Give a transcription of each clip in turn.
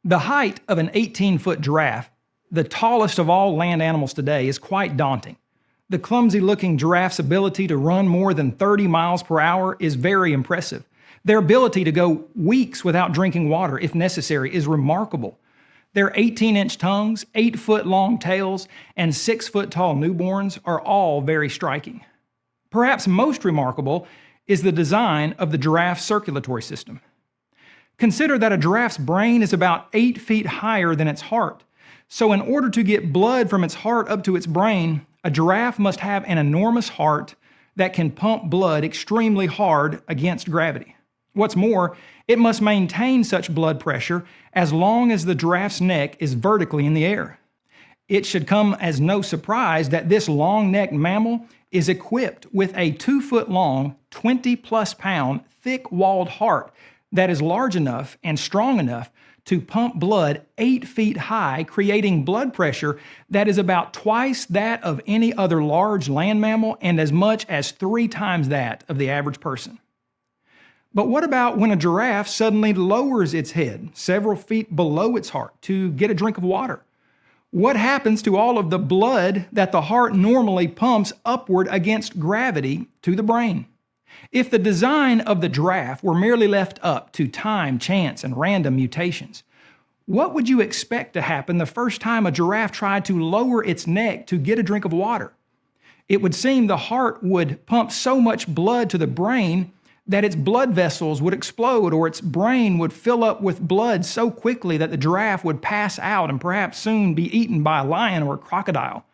The height of an 18-foot giraffe, the tallest of all land animals today, is quite daunting. The clumsy-looking giraffe's ability to run more than 30 miles per hour is very impressive. Their ability to go weeks without drinking water, if necessary, is remarkable. Their 18-inch tongues, 8-foot-long tails, and 6-foot-tall newborns are all very striking. Perhaps most remarkable is the design of the giraffe's circulatory system. Consider that a giraffe's brain is about 8 feet higher than its heart. So in order to get blood from its heart up to its brain, a giraffe must have an enormous heart that can pump blood extremely hard against gravity. What's more, it must maintain such blood pressure as long as the giraffe's neck is vertically in the air. It should come as no surprise that this long-necked mammal is equipped with a 2-foot-long, 20-plus pound, thick-walled heart that is large enough and strong enough to pump blood 8 feet high, creating blood pressure that is about twice that of any other large land mammal and as much as 3 times that of the average person. But what about when a giraffe suddenly lowers its head several feet below its heart to get a drink of water? What happens to all of the blood that the heart normally pumps upward against gravity to the brain? If the design of the giraffe were merely left up to time, chance, and random mutations, what would you expect to happen the first time a giraffe tried to lower its neck to get a drink of water? It would seem the heart would pump so much blood to the brain that its blood vessels would explode, or its brain would fill up with blood so quickly that the giraffe would pass out and perhaps soon be eaten by a lion or a crocodile.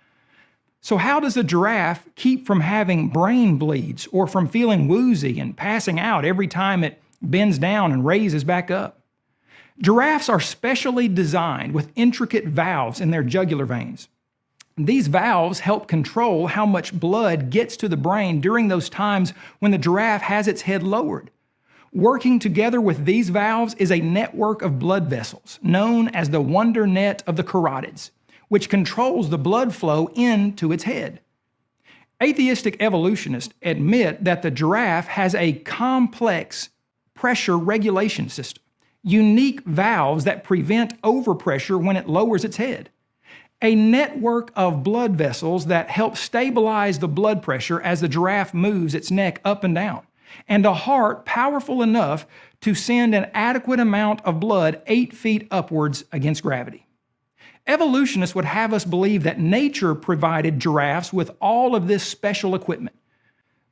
So how does the giraffe keep from having brain bleeds or from feeling woozy and passing out every time it bends down and raises back up? Giraffes are specially designed with intricate valves in their jugular veins. These valves help control how much blood gets to the brain during those times when the giraffe has its head lowered. Working together with these valves is a network of blood vessels known as the wonder net of the carotids, which controls the blood flow into its head. Atheistic evolutionists admit that the giraffe has a complex pressure regulation system, unique valves that prevent overpressure when it lowers its head, a network of blood vessels that help stabilize the blood pressure as the giraffe moves its neck up and down, and a heart powerful enough to send an adequate amount of blood 8 feet upwards against gravity. Evolutionists would have us believe that nature provided giraffes with all of this special equipment.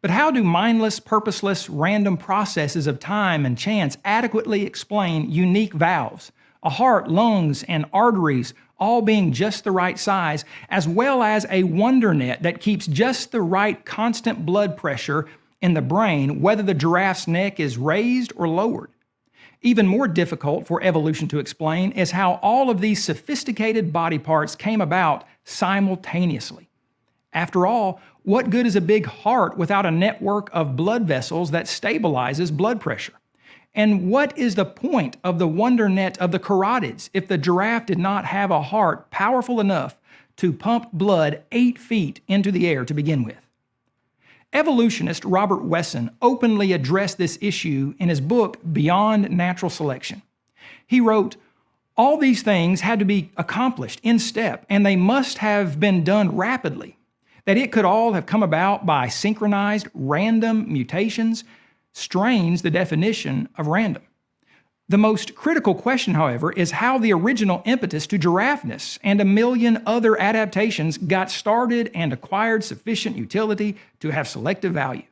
But how do mindless, purposeless, random processes of time and chance adequately explain unique valves, a heart, lungs, and arteries all being just the right size, as well as a wonder net that keeps just the right constant blood pressure in the brain, whether the giraffe's neck is raised or lowered? Even more difficult for evolution to explain is how all of these sophisticated body parts came about simultaneously. After all, what good is a big heart without a network of blood vessels that stabilizes blood pressure? And what is the point of the wonder net of the carotids if the giraffe did not have a heart powerful enough to pump blood 8 feet into the air to begin with? Evolutionist Robert Wesson openly addressed this issue in his book, Beyond Natural Selection. He wrote, "All these things had to be accomplished in step, and they must have been done rapidly. That it could all have come about by synchronized random mutations strains the definition of random. The most critical question, however, is how the original impetus to giraffeness and a million other adaptations got started and acquired sufficient utility to have selective value.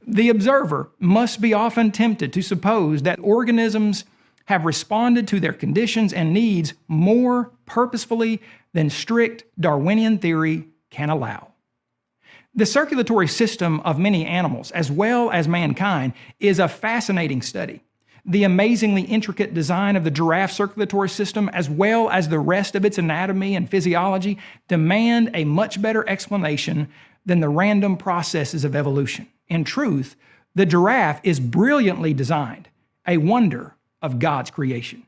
The observer must be often tempted to suppose that organisms have responded to their conditions and needs more purposefully than strict Darwinian theory can allow." The circulatory system of many animals, as well as mankind, is a fascinating study. The amazingly intricate design of the giraffe circulatory system, as well as the rest of its anatomy and physiology, demand a much better explanation than the random processes of evolution. In truth, the giraffe is brilliantly designed, a wonder of God's creation.